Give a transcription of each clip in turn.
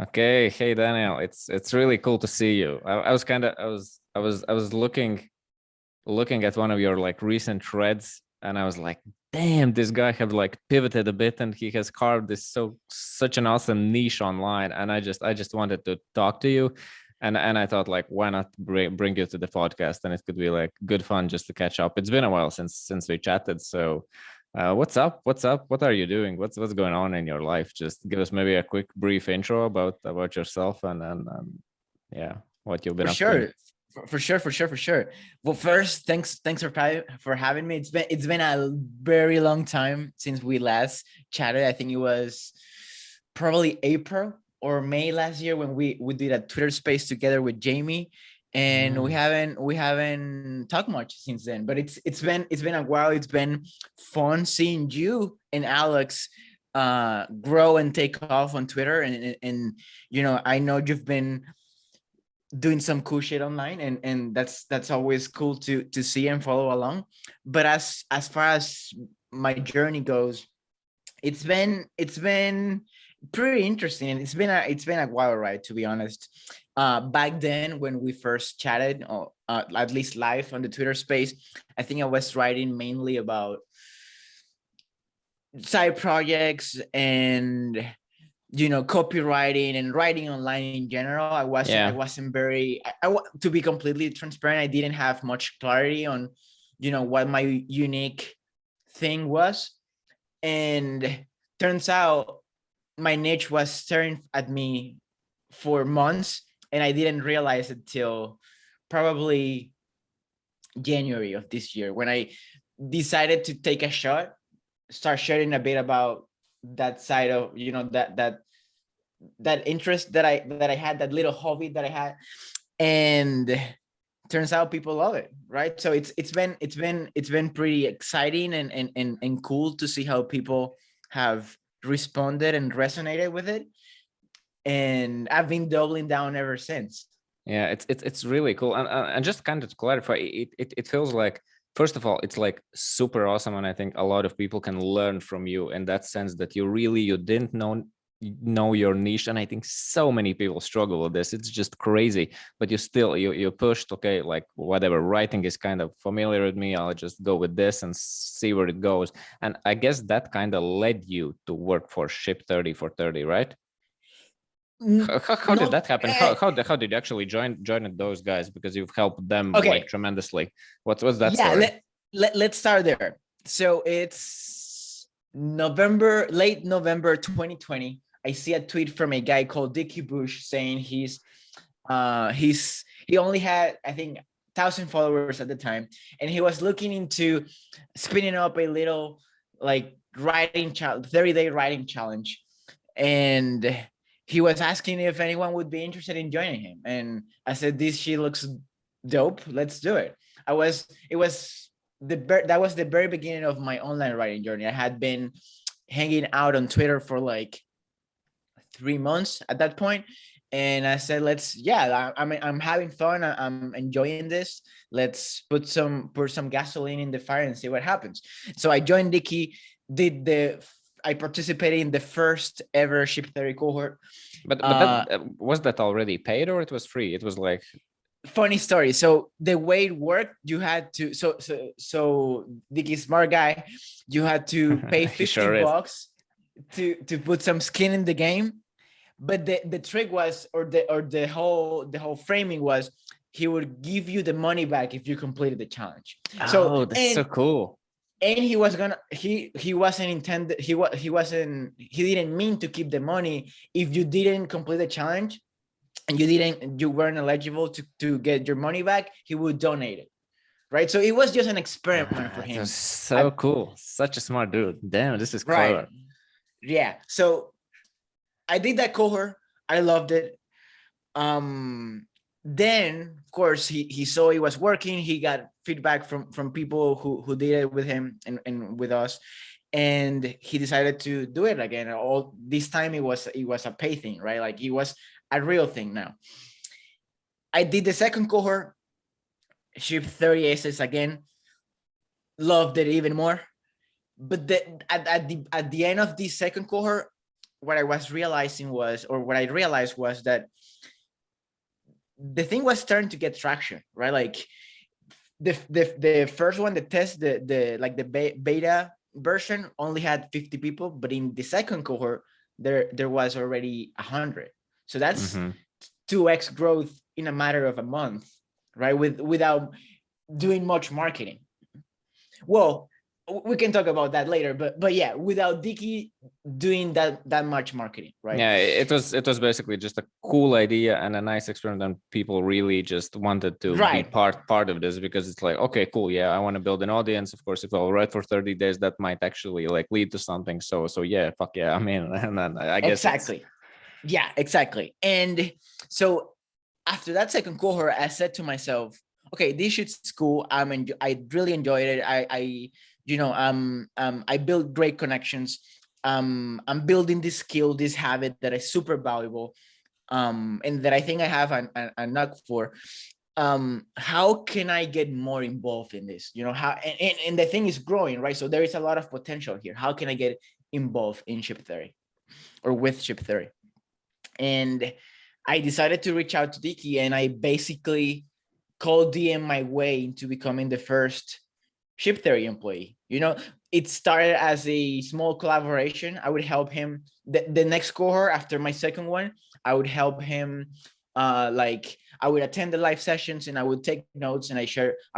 Okay, hey Daniel, it's really cool to see you. I was kind of I was looking at one of your like recent threads, and I was like, damn, this guy have like pivoted a bit, and he has carved this such an awesome niche online. And I just wanted to talk to you, and I thought like, why not bring you to the podcast, and it could be like good fun just to catch up. It's been a while since we chatted, so what's up? What's up? What are you doing? What's going on in your life? Just give us maybe a quick, brief intro about yourself and yeah, what you've been For up to. sure. For sure. Well, first, thanks for having me. It's been a very long time since we last chatted. I think it was probably April or May last year when we did a Twitter space together with Jamie, and we Mm. haven't talked much since then. But it's been a while. It's been fun seeing you and Alex grow and take off on Twitter, and I know you've been doing some cool shit online, and that's always cool to see and follow along. But as far as my journey goes, it's been pretty interesting, and it's been a wild ride, to be honest. Back then when we first chatted, or at least live on the Twitter space, I think I was writing mainly about side projects and copywriting and writing online in general. I Yeah. wasn't very to be completely transparent, I didn't have much clarity on what my unique thing was. And turns out my niche was staring at me for months, and I didn't realize it till probably January of this year, when I decided to take a shot, start sharing a bit about that side of that interest that I had, that little hobby that I had. And turns out people love it, right? So it's been pretty exciting and cool to see how people have responded and resonated with it, and I've been doubling down ever since. Yeah, it's really cool, and just kind of to clarify, it feels like, first of all, it's like super awesome, and I think a lot of people can learn from you in that sense, that you didn't know your niche, and I think so many people struggle with this. It's just crazy, but you pushed. Okay, like whatever, writing is kind of familiar with me. I'll just go with this and see where it goes, and I guess that kind of led you to work for Ship 30 for 30, right? How did Not that happen? How did you actually join those guys? Because you've helped them like okay. tremendously. What's that Yeah, story? let's start there. So it's late November 2020. I see a tweet from a guy called Dickie Bush saying he only had, I think, 1,000 followers at the time, and he was looking into spinning up a little like writing 30-day writing challenge. And he was asking if anyone would be interested in joining him, and I said, this shit looks dope, let's do it. It was that was the very beginning of my online writing journey. I had been hanging out on Twitter for like 3 months at that point, and I said, let's, yeah, I'm having fun, I'm enjoying this, let's put some gasoline in the fire and see what happens. So I joined Dicky, did the I participated in the first ever Ship Theory cohort. But that was that already paid, or it was free? It was like Funny story. So the way it worked, you had to so Dicky, smart guy, you had to pay he 50 sure is. bucks to put some skin in the game. But the trick was, or the whole framing was, he would give you the money back if you completed the challenge. So Oh, that's so and cool. and he was gonna he wasn't intended he didn't mean to keep the money if you didn't complete the challenge, and you weren't eligible to get your money back. He would donate it, right? So it was just an experiment for That was him. so At, cool. Such a smart dude. Damn, this is right. clever. Yeah. So I did that cohort. I loved it. Then of course he saw it was working. He got feedback from people who did it with him and with us, and he decided to do it again. All this time it was a pay thing, right? Like it was a real thing now. I did the second cohort, Ship 30 aces again, loved it even more. But at the end of the second cohort, what I was realizing was, or what I realized was that the thing was starting to get traction, right? Like the first one, the test, the beta version only had 50 people, but in the second cohort, there was already 100. So that's Mm-hmm. 2x growth in a matter of a month, right? Without doing much marketing. Well, we can talk about that later, but yeah, without Dicky doing that much marketing, right? Yeah, it was basically just a cool idea and a nice experiment, and people really just wanted to be Right. part of this, because it's like, okay, cool, yeah, I want to build an audience. Of course, if I'll write for 30 days, that might actually like lead to something. So yeah, fuck yeah, I mean, and then I guess Exactly. Yeah, exactly. And so after that second cohort, I said to myself, okay, this shit's cool. I really enjoyed it. I built great connections. I'm building this skill, this habit that is super valuable, and that I think I have a knack for. How can I get more involved in this? How, and the thing is growing, right? So there is a lot of potential here. How can I get involved in Ship Theory or with Ship Theory? And I decided to reach out to Dicky, and I basically cold DM my way into becoming the first Ship Theory employee. It started as a small collaboration. I would help him the next cohort after my second one. I would help him. Like I would attend the live sessions and I would take notes, and I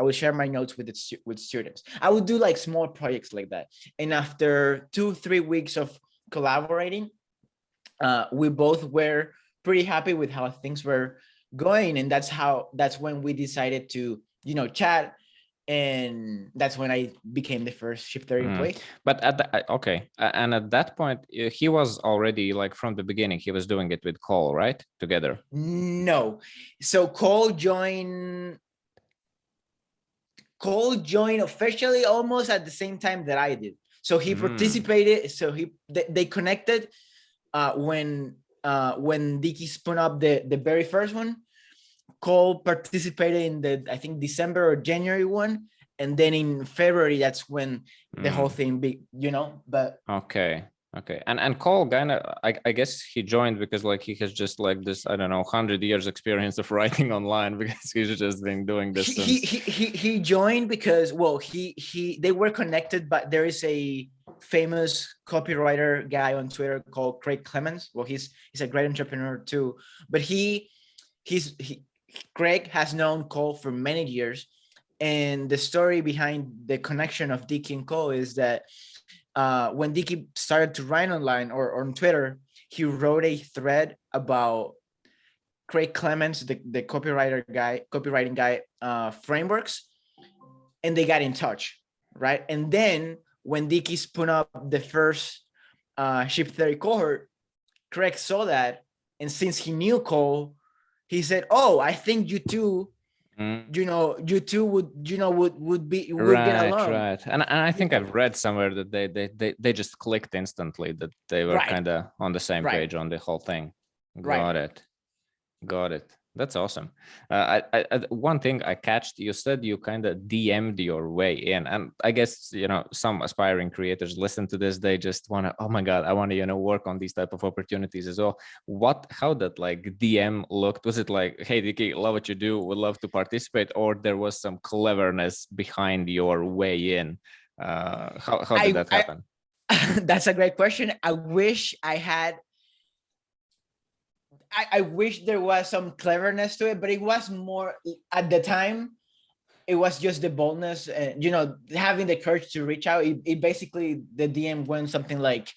would share my notes with students. I would do like small projects like that. And after 2-3 weeks of collaborating, we both were pretty happy with how things were going, and that's when we decided to chat, and that's when I became the first Ship Theory employee. But and at that point, he was already like from the beginning, he was doing it with Cole, right? Together. No, so Cole joined officially almost at the same time that I did. So he participated. So they connected when Dicky spun up the very first one. Cole participated in the, I think, December or January one, and then in February, that's when the whole thing but okay. And Cole kind of, I guess he joined because like he has just like this, I don't know, 100 years experience of writing online, because he's just been doing this he joined because, well, they were connected, but there is a famous copywriter guy on Twitter called Craig Clemens. Well, he's a great entrepreneur too, but Craig has known Cole for many years, and the story behind the connection of Dicky and Cole is that when Dicky started to write online or on Twitter, he wrote a thread about Craig Clemens, the copywriting guy, frameworks, and they got in touch, right? And then when Dicky spun up the first Ship Theory cohort, Craig saw that, and since he knew Cole, he said, "Oh, I think you two, you two would get along." Right. And I think I've read somewhere that they just clicked instantly, that they were Right. kind of on the same Right. page on the whole thing. Right. Got it. That's awesome. One thing I catched, you said you kind of DM'd your way in, and I guess some aspiring creators listen to this, they just want to, oh my god, I want to work on these type of opportunities as well. How that like DM looked? Was it like, hey Dicky, love what you do, would love to participate, or there was some cleverness behind your way in? How did that happen? That's a great question. I wish I had. I wish there was some cleverness to it, but it was more at the time. It was just the boldness, and having the courage to reach out. It basically, the DM went something like,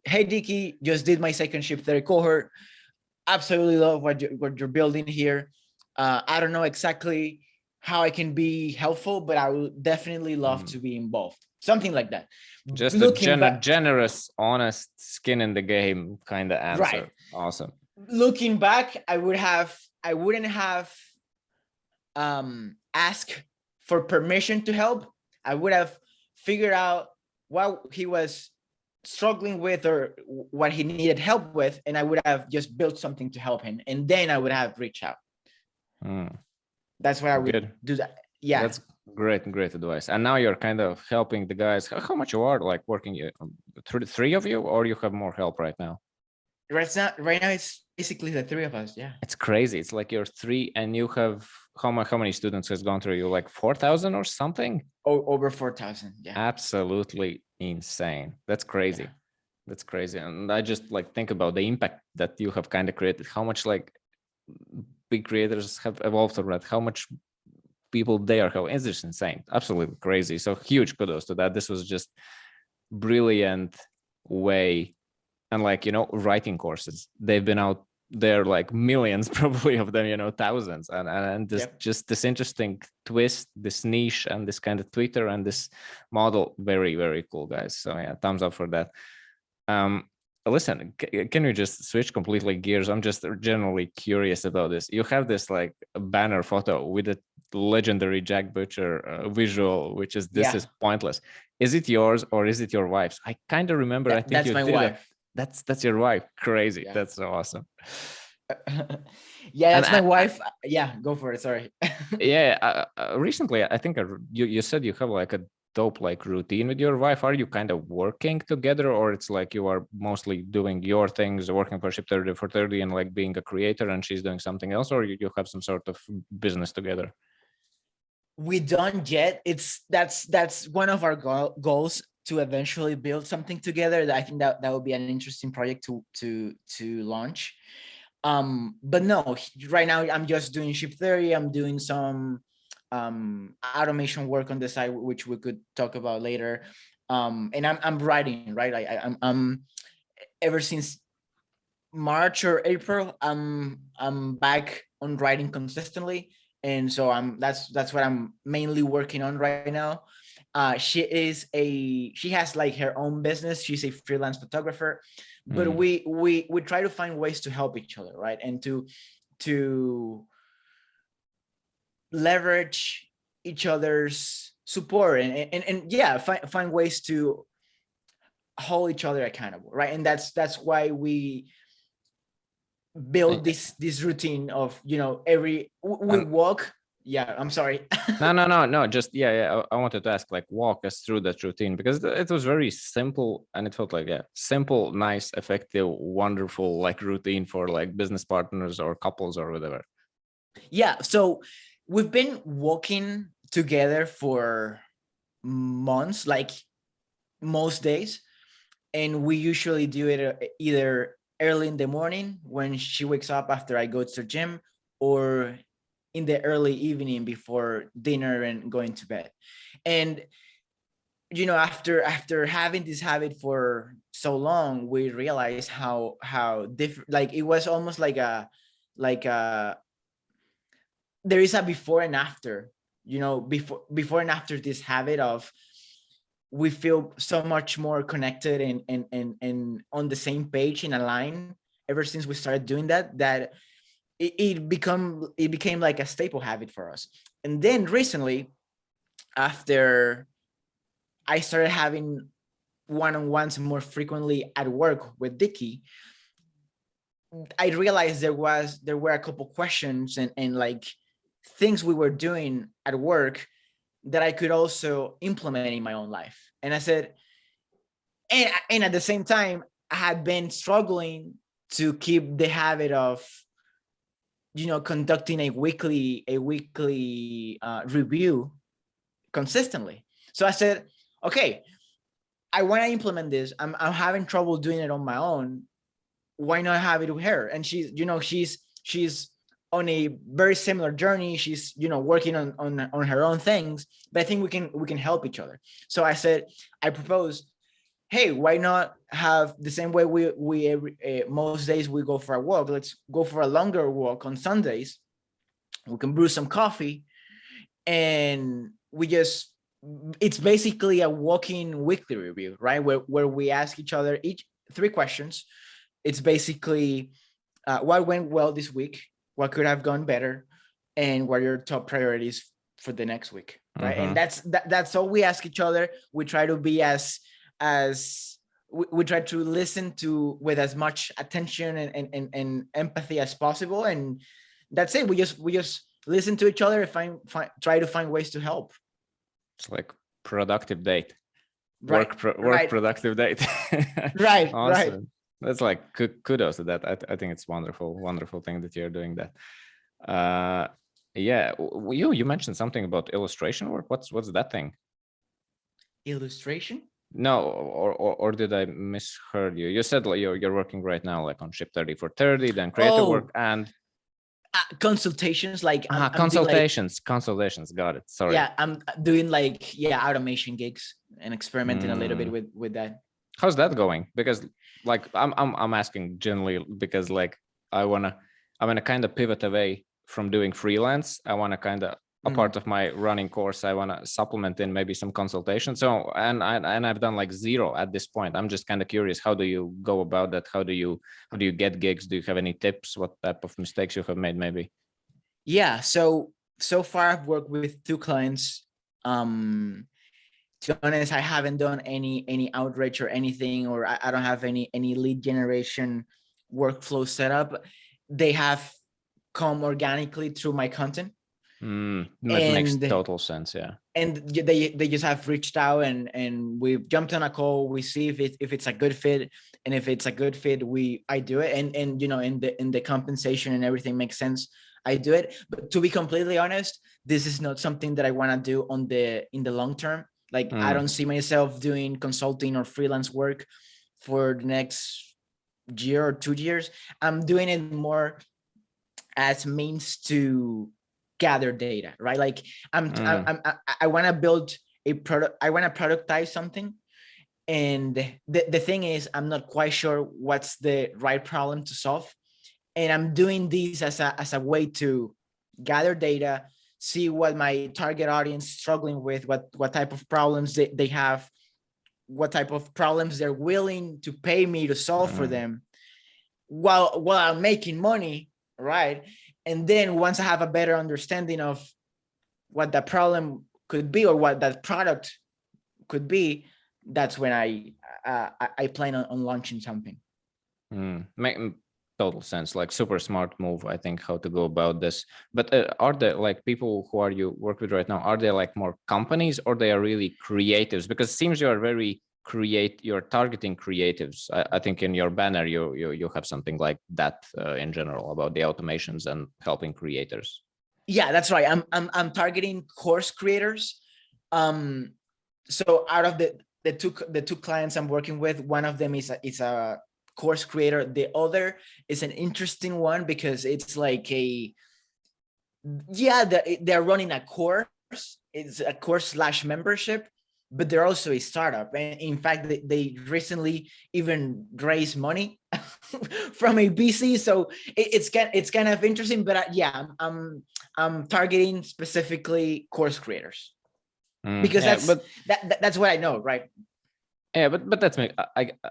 "Hey Dicky, just did my second Ship Theory cohort. Absolutely love what you're building here. I don't know exactly how I can be helpful, but I would definitely love to be involved." Something like that. Just a generous, honest, skin in the game kind of answer. Right. Awesome. Looking back, I wouldn't have asked for permission to help. I would have figured out what he was struggling with or what he needed help with, and I would have just built something to help him, and then I would have reached out. That's what I would do. That. Yeah, that's great advice. And now you're kind of helping the guys. How much you are like working? Three of you, or you have more help right now? Right now it's basically the three of us. Yeah. It's crazy. It's like you're three and you have how many students has gone through you? Like 4,000 or something? Over 4,000. Yeah. Absolutely insane. That's Yeah. crazy. That's crazy. And I just like think about the impact that you have kind of created, how much like big creators have evolved from that, how much people there, how it's just insane. Absolutely crazy. So huge kudos to that. This was just brilliant way. And like, writing courses, they've been out there like millions probably of them, thousands, and this Yep. just this interesting twist, this niche and this kind of Twitter and this model, very very cool, guys. So yeah, thumbs up for that. um Listen, can we just switch completely gears? I'm just generally curious about this. You have this like banner photo with a legendary Jack Butcher visual, which is "This Yeah. is pointless." Is it yours or is it your wife's? I kind of remember, I think That's you my did it. wife. That's your wife. Crazy. Yeah. That's so awesome. Yeah, And that's my wife. Yeah, go for it. Sorry. yeah, recently I think you said you have like a dope like routine with your wife. Are you kind of working together, or it's like you are mostly doing your things, working for Ship 30 for 30 and like being a creator, and she's doing something else, or you have some sort of business together? We don't yet. That's one of our goals, to eventually build something together. I think that would be an interesting project to launch. But no, right now I'm just doing Ship 30. I'm doing some automation work on the side, which we could talk about later. And I'm writing, right? I'm ever since March or April, I'm back on writing consistently, and so that's what I'm mainly working on right now. She has like her own business. She's a freelance photographer, but Mm. we try to find ways to help each other, right? And to leverage each other's support, and yeah, find ways to hold each other accountable, right? And that's why we build this routine of, every we And walk. Yeah, I'm sorry. no, just yeah. I wanted to ask, like, walk us through that routine, because it was very simple and it felt like, yeah, simple, nice, effective, wonderful, like routine for like business partners or couples or whatever. Yeah, so we've been walking together for months, like most days, and we usually do it either early in the morning when she wakes up after I go to the gym, or in the early evening before dinner and going to bed. And after having this habit for so long, we realized how different, like it was almost like a there is a before and after, before and after this habit of, we feel so much more connected and on the same page, in a line, ever since we started doing that it became like a staple habit for us. And then recently, after I started having one-on-ones more frequently at work with Dicky, I realized there were a couple questions and like things we were doing at work that I could also implement in my own life. And I said, and at the same time, I had been struggling to keep the habit of, conducting a weekly review consistently. So I said, okay, I want to implement this. I'm having trouble doing it on my own. Why not have it with her? And she's on a very similar journey. She's, working on her own things, but I think we can help each other. So I propose, hey, why not have the same way we most days we go for a walk? Let's go for a longer walk on Sundays. We can brew some coffee, and it's basically a walking weekly review, right? Where we ask each other each three questions. It's basically, what went well this week, what could have gone better, and what are your top priorities for the next week, right? And Mm-hmm. that's all we ask each other. We try to be as we try to listen to with as much attention and empathy as possible, and that's it. We just listen to each other and try to find ways to help. It's like productive date. Right, Work right, productive date. right, right. Awesome. That's like kudos to that. I think it's wonderful thing that you're doing that. Yeah, you mentioned something about illustration work. What's that thing? Illustration? No, or did I misheard you? You said like you're working right now like on Ship 30 for 30, then creative work Oh, and consultations. Like I'm doing like, consultations. Got it. Sorry. yeah, I'm doing like, yeah, automation gigs and experimenting a little bit Mm. with that. How's that going? Because like I'm asking generally because like I wanna kind of pivot away from doing freelance. I wanna kind of a Mm. part of my running course. I wanna supplement in maybe some consultation. So and I've done like zero at this point. I'm just kind of curious. How do you go about that? How do you get gigs? Do you have any tips? What type of mistakes you have made? Maybe. Yeah. So far I've worked with 2 clients. To be honest, I haven't done any outreach or anything, or I don't have any lead generation workflow set up. They have come organically through my content, That makes and total sense. Yeah. they just have reached out, and we jumped on a call. We see if it's a good fit, and if it's a good fit, I do it, and in the compensation and everything makes sense, I do it. But to be completely honest, this is not something that I want to do in the long term. Like, I Mm, don't see myself doing consulting or freelance work for the next year or 2 years. I'm doing it more as means to gather data, right? Like, mm, I want to build a product. I want to productize something, and the thing is, I'm not quite sure what's the right problem to solve, and I'm doing this as a way to gather data, see what my target audience is struggling with, what type of problems they have, what type of problems they're willing to pay me to solve for mm, them, while I'm making money, right? And then once I have a better understanding of what that problem could be, or what that product could be, that's when I plan on launching something. Make total sense. Like super smart move. I think how to go about this. But are there like people who are you work with right now? Are they like more companies or they are really creatives? Because it seems you are very you're targeting creatives. I think in your banner you have something like that in general about the automations and helping creators. Yeah, that's right. I'm targeting course creators. Um, so out of the two clients I'm working with, one of them is a course creator. The other is an interesting one because it's like they're running a course. It's a course slash membership, but they're also a startup. And in fact, they recently even raised money from a VC. So it's kind of interesting. But yeah, I'm targeting specifically course creators because Yeah, but that's what I know, right? yeah, but that's me.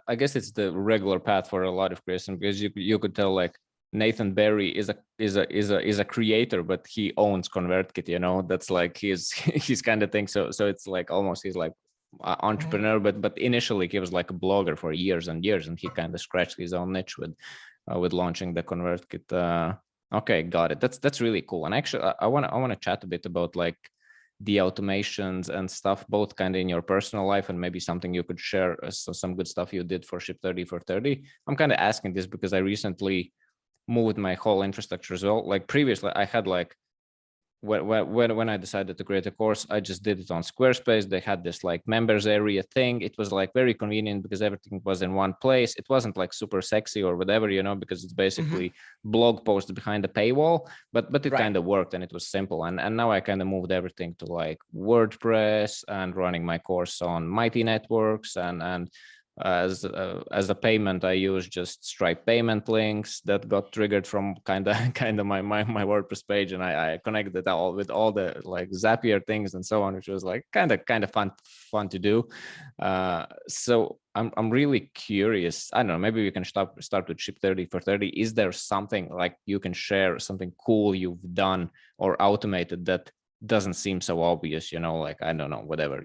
I guess it's the regular path for a lot of creators because you could tell like Nathan Barry is a creator, but he owns ConvertKit. That's like his kind of thing. So it's like almost he's like entrepreneur, but initially he was like a blogger for years and years, and he kind of scratched his own niche with launching the ConvertKit. Okay, got it. That's really cool. And actually, I wanna chat a bit about like the automations and stuff, both kind of in your personal life and maybe something you could share, some good stuff you did for Ship 30 for 30. I'm kind of asking this because I recently moved my whole infrastructure as well. Like previously, I had like when I decided to create a course, I just did it on Squarespace. They had this like members area thing. It was like very convenient because everything was in one place. It wasn't like super sexy or whatever, because it's Mm-hmm. basically blog posts behind a paywall, but it Right. kind of worked and it was simple. And now I kind of moved everything to like WordPress and running my course on Mighty Networks and as a payment I use just Stripe payment links that got triggered from kind of my WordPress page, and I connected that all with all the like Zapier things and so on, which was like kind of fun to do. So I'm really curious. I don't know, maybe we can start with Ship 30 for 30. Is there something like you can share, something cool you've done or automated that doesn't seem so obvious, like I don't know, whatever,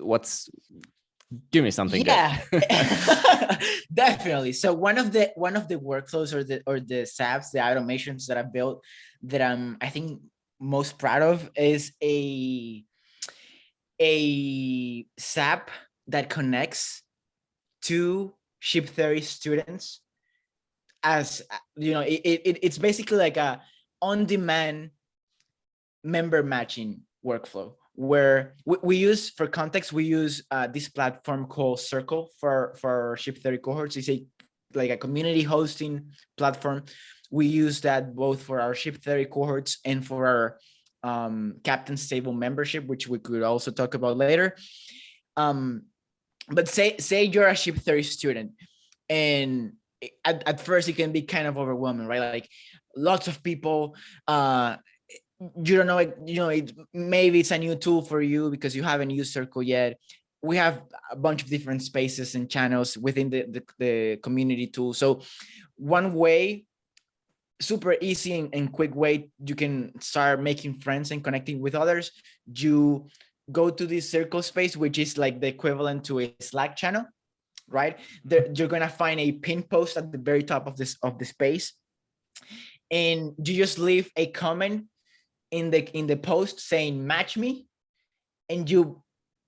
what's give me something good. Yeah, definitely. So one of the workflows or the SAPs, the automations that I built that I think most proud of is a SAP that connects to ship theory students as it's basically like a on-demand member matching workflow where we use, for context, we use this platform called Circle for ship theory cohorts. It's like a community hosting platform. We use that both for our ship theory cohorts and for our Captain's Table membership, which we could also talk about later. But say you're a ship theory student, and at first it can be kind of overwhelming, right? Like lots of people, you don't know it, maybe it's a new tool for you because you haven't used Circle yet. We have a bunch of different spaces and channels within the community tool. So one way, super easy and quick way you can start making friends and connecting with others, you go to this Circle space, which is like the equivalent to a Slack channel, right? You're gonna find a pin post at the very top of the space, and you just leave a comment in the post saying match me, and you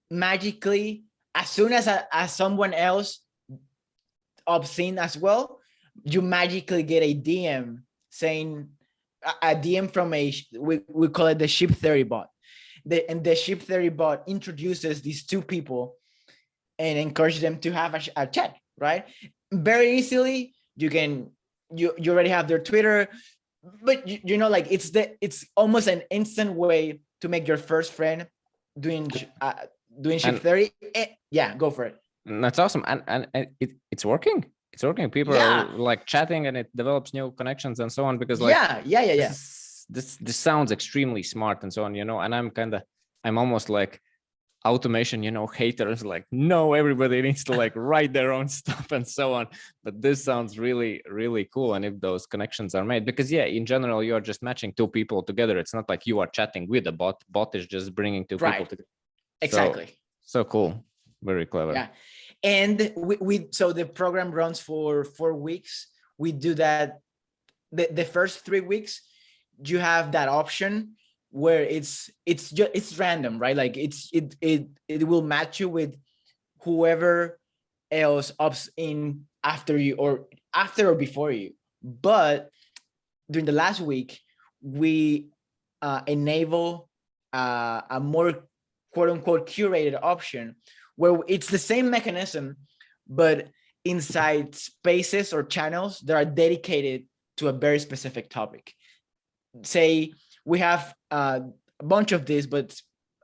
magically, as soon as someone else opts in as well, you magically get a DM saying a DM from we call it the ship theory bot. The ship theory bot introduces these two people and encourage them to have a chat, right? Very easily. You already have their Twitter, but like it's almost an instant way to make your first friend doing ship theory. Yeah, go for it. That's awesome. And it's working. It's working. People are like chatting, and it develops new connections and so on, because like this sounds extremely smart and so on, and I'm almost like automation, haters, like, no, everybody needs to like write their own stuff and so on. But this sounds really, really cool. And if those connections are made, because in general, you are just matching two people together. It's not like you are chatting with a bot is just bringing two people together. Exactly. So cool. Very clever. Yeah. And so the program runs for 4 weeks. We do that. The first 3 weeks, you have that option where it's random, right? Like it will match you with whoever else opts in after you or before you. But during the last week, we enable a more quote unquote curated option where it's the same mechanism, but inside spaces or channels that are dedicated to a very specific topic. Say we have a bunch of these, but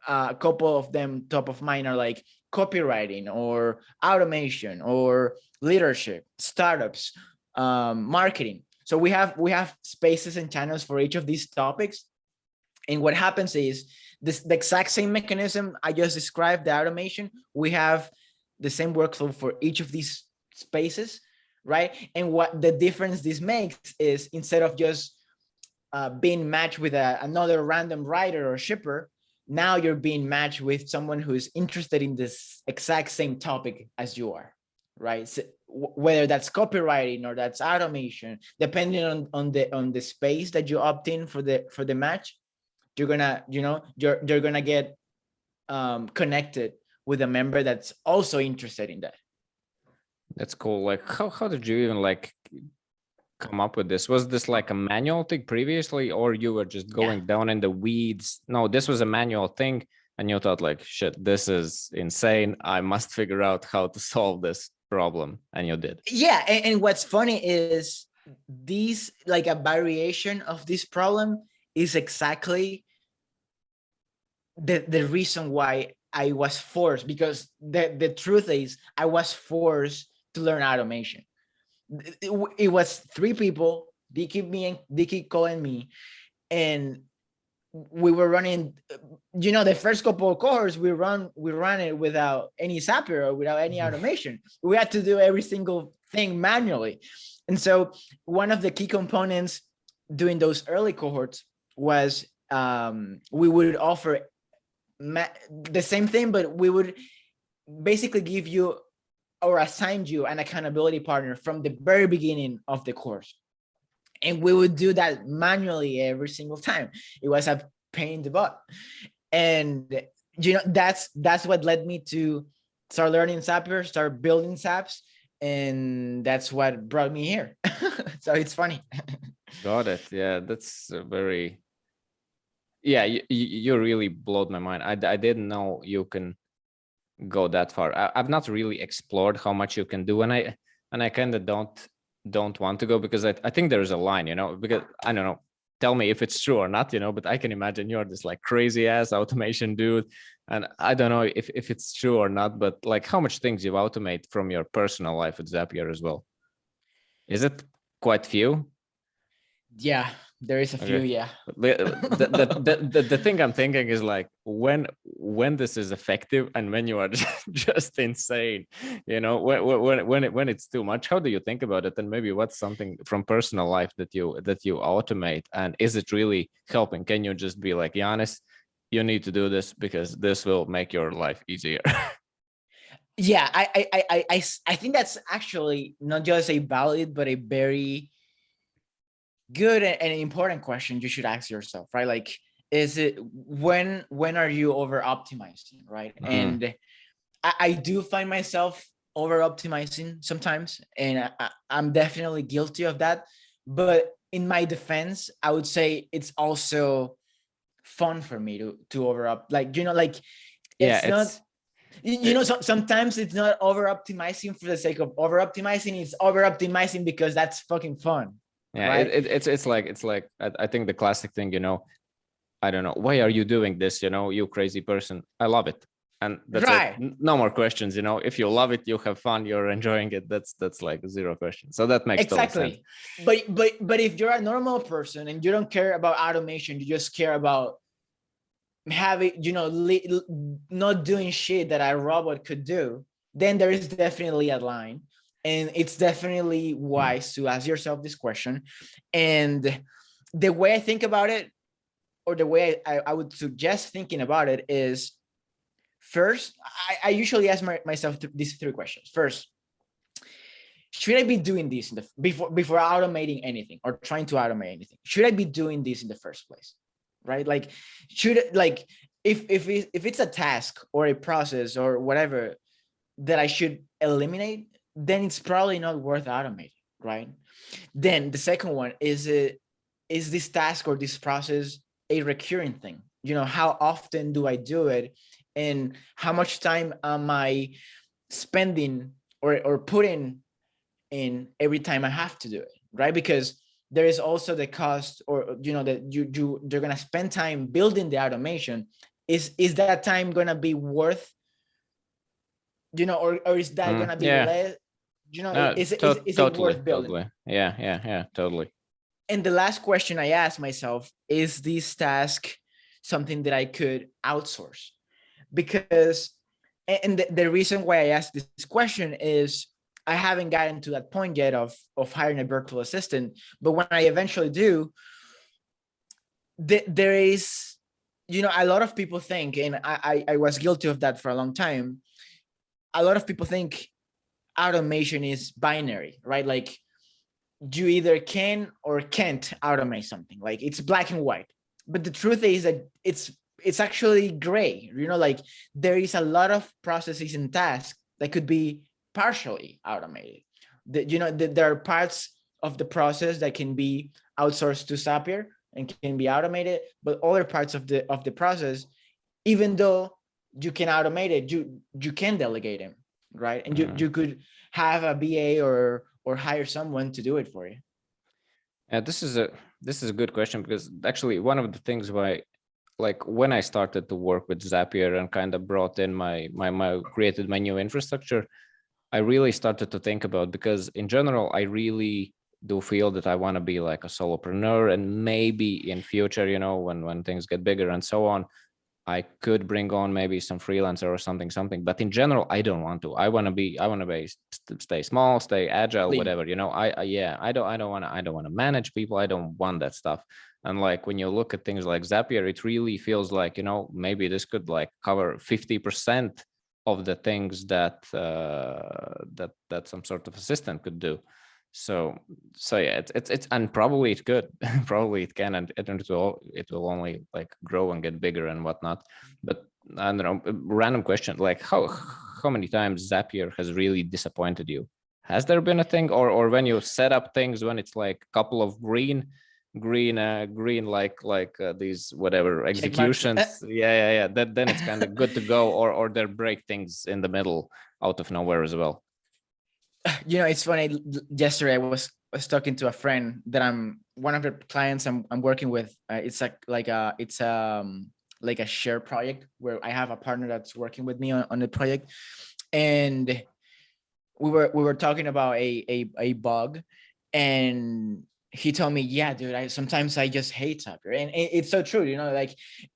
a couple of them top of mind are like copywriting or automation or leadership, startups, marketing. So we have spaces and channels for each of these topics. And what happens is the exact same mechanism I just described, the automation, we have the same workflow for each of these spaces, right? And what the difference this makes is, instead of just being matched with another random writer or shipper, now you're being matched with someone who's interested in this exact same topic as you are, right? So whether that's copywriting or that's automation, depending on the space that you opt in for the match, you're gonna you're gonna get connected with a member that's also interested in that. That's cool. Like how did you even like come up with this? Was this like a manual thing previously, or you were just going down in the weeds? No, this was a manual thing, and you thought like, shit, this is insane, I must figure out how to solve this problem, and you did. Yeah. And what's funny is these, like, a variation of this problem is exactly the reason why I was forced, because the truth is I was forced to learn automation. It was 3 people. They keep calling me, and we were running. The first couple of cohorts we ran it without any Zapier or without any automation. We had to do every single thing manually, and so one of the key components during those early cohorts was we would offer the same thing, but we would basically give you or assign you an accountability partner from the very beginning of the course. And we would do that manually every single time. It was a pain in the butt. And that's what led me to start learning Zapier, start building Zaps. and that's what brought me here. So it's funny. Got it. Yeah, that's very. Yeah, you really blowed my mind. I didn't know you can go that far. I've not really explored how much you can do, and I kind of don't want to go because I think there's a line, because I don't know. Tell me if it's true or not, but I can imagine you're this like crazy ass automation dude, and I don't know if it's true or not, but like how much things you automate from your personal life with Zapier as well. Is it quite few? Yeah, there is a few. Okay. Yeah. The thing I'm thinking is like when this is effective and when you are just insane, when it's too much. How do you think about it? And maybe what's something from personal life that you automate, and is it really helping? Can you just be like, Giannis, you need to do this because this will make your life easier? Yeah, I think that's actually not just a valid, but a very good and important question you should ask yourself, right? Like, is it when are you over optimizing, right? And I do find myself over optimizing sometimes, and I'm definitely guilty of that. But in my defense, I would say it's also fun for me to over up, like like Yeah, it's not. So sometimes it's not over optimizing for the sake of over optimizing. It's over optimizing because that's fucking fun, yeah, right? it's like I think the classic thing, I don't know, why are you doing this? You crazy person. I love it. And that's it. Right. No more questions. If you love it, you have fun, you're enjoying it. That's like zero questions. So that makes total sense. Exactly. But if you're a normal person and you don't care about automation, you just care about having, not doing shit that a robot could do, then there is definitely a line. And it's definitely wise to ask yourself this question. And the way I think about it, or the way I would suggest thinking about it is, first, I usually ask myself these three questions. First, should I be doing this before automating anything or trying to automate anything? Should I be doing this in the first place? Right? Like, if it's a task or a process or whatever that I should eliminate, then it's probably not worth automating, right? Then the second one is this task or this process a recurring thing? How often do I do it, and how much time am I spending or putting in every time I have to do it, right? Because there is also the cost, or that they're gonna spend time building the automation. Is that time gonna be worth, or is that gonna be Yeah. less? Is it Totally, worth building? totally. Yeah, totally. And the last question I asked myself is this task something that I could outsource? Because, and the reason why I asked this question is I haven't gotten to that point yet of hiring a virtual assistant. But when I eventually do, there is, a lot of people think, and I was guilty of that for a long time. A lot of people think automation is binary, right? Like, you either can or can't automate something. Like, it's black and white. But the truth is that it's actually gray. Like, there is a lot of processes and tasks that could be partially automated. There are parts of the process that can be outsourced to Zapier and can be automated, but other parts of the process, even though you can automate it, you can delegate them, right? And you could have a BA or hire someone to do it for you. This is a good question, because actually one of the things why, like when I started to work with Zapier and kind of brought in my created my new infrastructure, I really started to think about, because in general, I really do feel that I want to be like a solopreneur, and maybe in future, when things get bigger and so on, I could bring on maybe some freelancer or something. But in general, I don't want to. I want to stay small, stay agile, whatever. I don't want to manage people. I don't want that stuff. And like when you look at things like Zapier, it really feels like, maybe this could like cover 50% of the things that that some sort of assistant could do. So yeah, it's and probably it could, probably it can, and it will only like grow and get bigger and whatnot. But I don't know, random question, like how many times Zapier has really disappointed you? Has there been a thing, or when you set up things, when it's like a couple of green like these whatever Check marks. executions, yeah, then it's kind of good to go, or they break things in the middle out of nowhere as well. You know, it's funny. Yesterday, I was talking to a friend that I'm one of the clients I'm working with. It's like a share project where I have a partner that's working with me on the project, and we were talking about a bug, and he told me, yeah, dude, sometimes I just hate Zapier, and it's so true. You know, like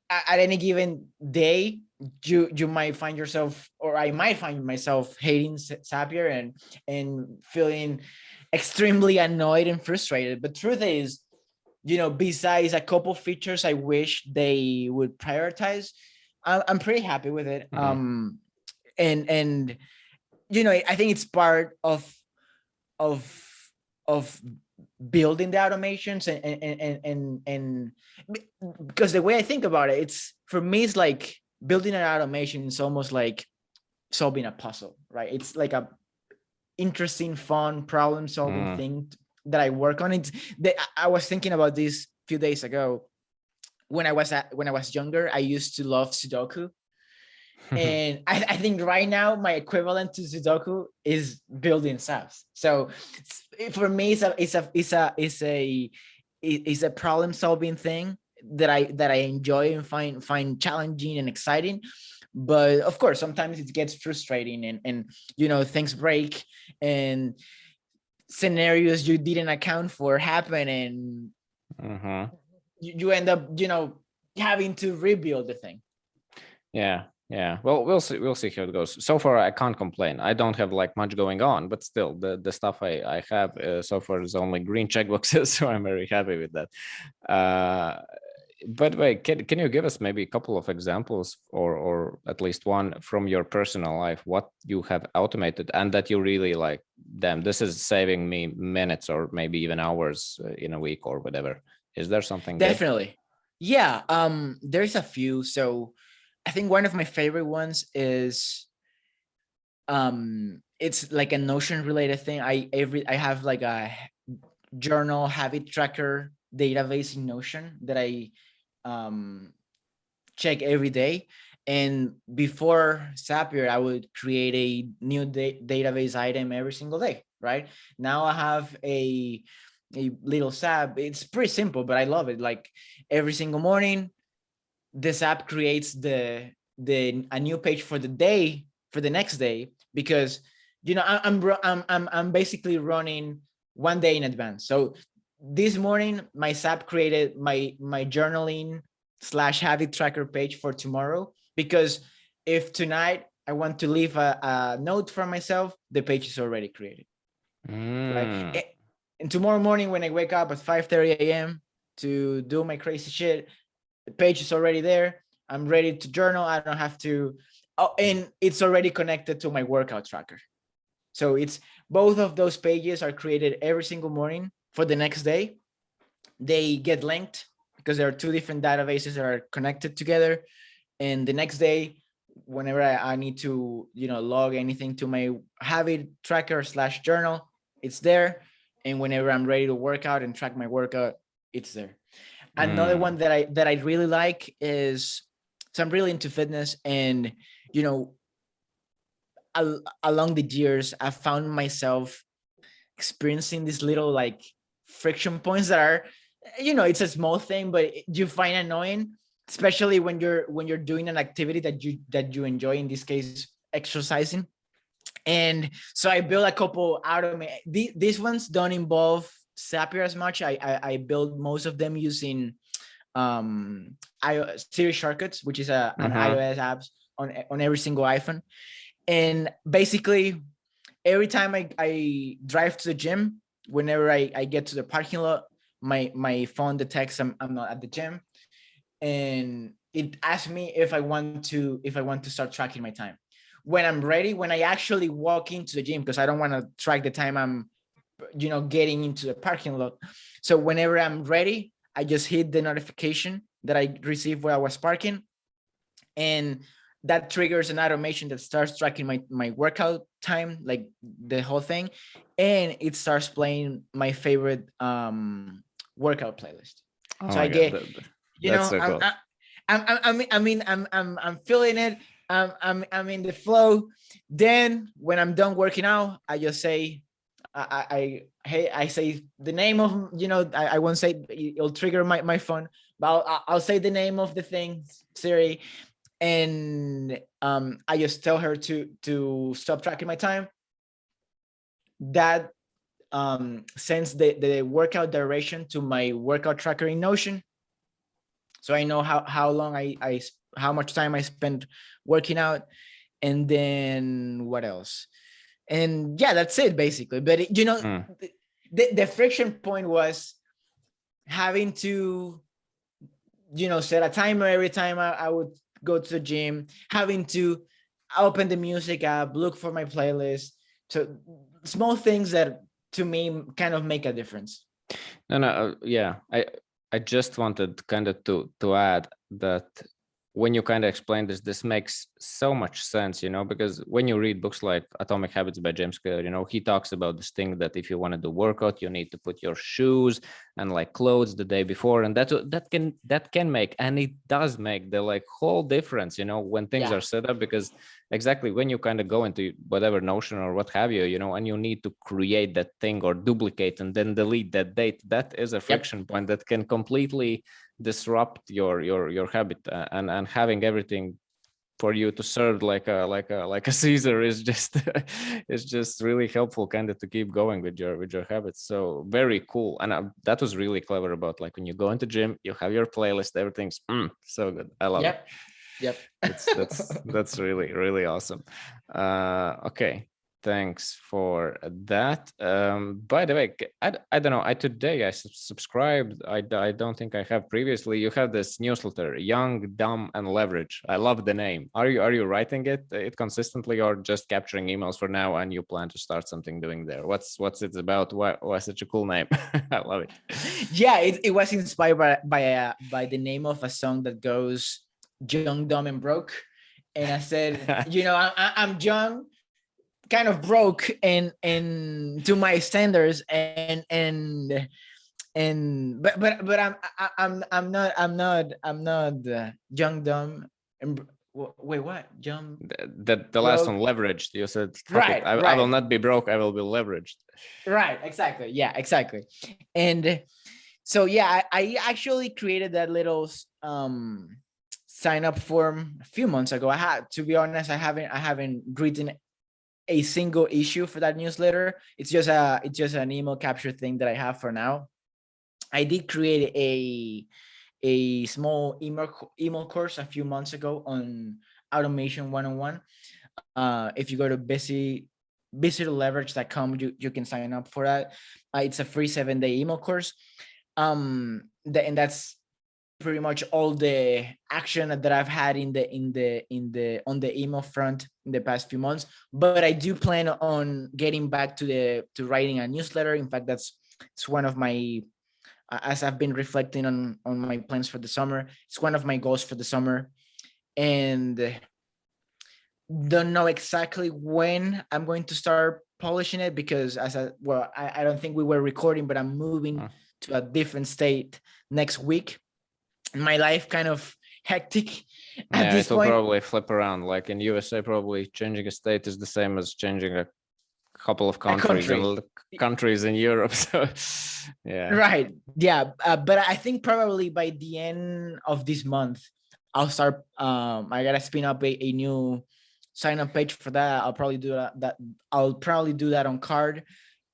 at any given day, you might find yourself, or I might find myself hating Zapier and feeling extremely annoyed and frustrated. But truth is, you know, besides a couple features I wish they would prioritize, I'm pretty happy with it. And you know, I think it's part of of building the automations, and because the way I think about it, it's for me, it's like building an automation is almost like solving a puzzle, right? It's like a interesting, fun problem solving thing that I work on. It's that I was thinking about this a few days ago. When I was younger, I used to love Sudoku. And I think right now my equivalent to Sudoku is building SAPs. So for me, it's a problem solving thing that I enjoy and find challenging and exciting. But of course, sometimes it gets frustrating, and you know, things break and scenarios you didn't account for happen, and you end up, you know, having to rebuild the thing. Yeah, well, we'll see how it goes. So far I can't complain. I don't have like much going on, but still the stuff I have so far is only green checkboxes, so I'm very happy with that. But wait, can you give us maybe a couple of examples, or at least one from your personal life, what you have automated and that you really like, damn, this is saving me minutes or maybe even hours in a week or whatever? Is there something good? Definitely. Yeah, there's a few. So I think one of my favorite ones is it's like a Notion related thing. I have like a journal habit tracker database in Notion that I check every day. And before Zapier, I would create a new database item every single day, right? Now I have a little Zap. It's pretty simple, but I love it. Like every single morning, this app creates the a new page for the day, for the next day, because you know I'm basically running one day in advance. So this morning my Zap created my journaling / habit tracker page for tomorrow, because if tonight I want to leave a note for myself, the page is already created, right? And tomorrow morning when I wake up at 5:30 a.m. to do my crazy shit, the page is already there. I'm ready to journal. I don't have to. Oh, and it's already connected to my workout tracker. So it's both of those pages are created every single morning for the next day. They get linked because there are two different databases that are connected together. And the next day, whenever I need to, you know, log anything to my habit tracker / journal, it's there. And whenever I'm ready to work out and track my workout, it's there. Another one that I really like is, so I'm really into fitness, and you know, along the years, I found myself experiencing these little like friction points that are, you know, it's a small thing, but you find annoying, especially when you're doing an activity that you enjoy. In this case, exercising. And so I built a couple these ones don't involve Zapier as much. I build most of them using iOS Siri shortcuts, which is an iOS apps on every single iPhone. And basically every time I drive to the gym, whenever I get to the parking lot, my phone detects I'm not at the gym, and it asks me if I want to start tracking my time. When I'm ready, when I actually walk into the gym, because I don't want to track the time I'm, you know, getting into the parking lot. So whenever I'm ready, I just hit the notification that I received while I was parking, and that triggers an automation that starts tracking my workout time, like the whole thing, and it starts playing my favorite workout playlist. Oh So I my God, get, you that's know, so cool. I'm feeling it. I'm in the flow. Then when I'm done working out, I just say, I say the name of, you know, I won't say, it'll trigger my phone, but I'll say the name of the thing, Siri, and I just tell her to stop tracking my time. That sends the workout duration to my workout tracker in Notion, so I know how long how much time I spent working out. And then what else? And yeah, that's it basically. But it, you know, the friction point was having to, you know, set a timer every time I would go to the gym, having to open the music app, look for my playlist. So small things that to me kind of make a difference. No, no, yeah. I just wanted kind of to add that when you kind of explain this, this makes so much sense, you know, because when you read books like Atomic Habits by James Clear, you know, he talks about this thing that if you want to do workout, you need to put your shoes and like clothes the day before, and that can make, and it does make the like whole difference, you know, when things Yeah. are set up, because exactly when you kind of go into whatever Notion or what have you, you know, and you need to create that thing or duplicate and then delete that date, that is a friction point that can completely disrupt your habit, and having everything for you to serve like a Caesar is just is just really helpful kind of to keep going with your habits. So very cool. And that was really clever about like when you go into gym, you have your playlist, everything's so good. I love it. Yep. That's really really awesome. Okay, thanks for that. By the way, I don't know, I today I subscribed, I don't think I have previously. You have this newsletter, Young, Dumb, and Leverage. I love the name. Are you writing it consistently, or just capturing emails for now, and you plan to start something doing there? What's it about? Why such a cool name? I love it. Yeah, it was inspired by the name of a song that goes young, dumb, and broke. And I said, you know, I'm young, kind of broke, and to my standards, and but I'm not young, dumb, and wait, what? Young, The last one, broke. leveraged. You said, fuck it, Right, I will right, not be broke, I will be leveraged. right. Exactly. Yeah, exactly. And so yeah, I actually created that little sign up form a few months ago. I had, to be honest, I haven't written a single issue for that newsletter. It's just an email capture thing that I have for now. I did create a small email course a few months ago on automation 101. If you go to visitorleverage.com, you can sign up for that. It's a free 7-day email course. And that's pretty much all the action that I've had on the email front in the past few months. But I do plan on getting back to writing a newsletter. In fact, it's one of my, as I've been reflecting on my plans for the summer, it's one of my goals for the summer. And don't know exactly when I'm going to start polishing it, because I don't think we were recording, but I'm moving to a different state next week. My life kind of hectic at Yeah, this it will point. probably flip around. Like in USA, probably changing a state is the same as changing a couple of A countries country. and countries in Europe. So yeah. Right. Yeah. But I think probably by the end of this month, I'll start. I gotta spin up a new sign up page for that. I'll probably do I'll probably do that on Card,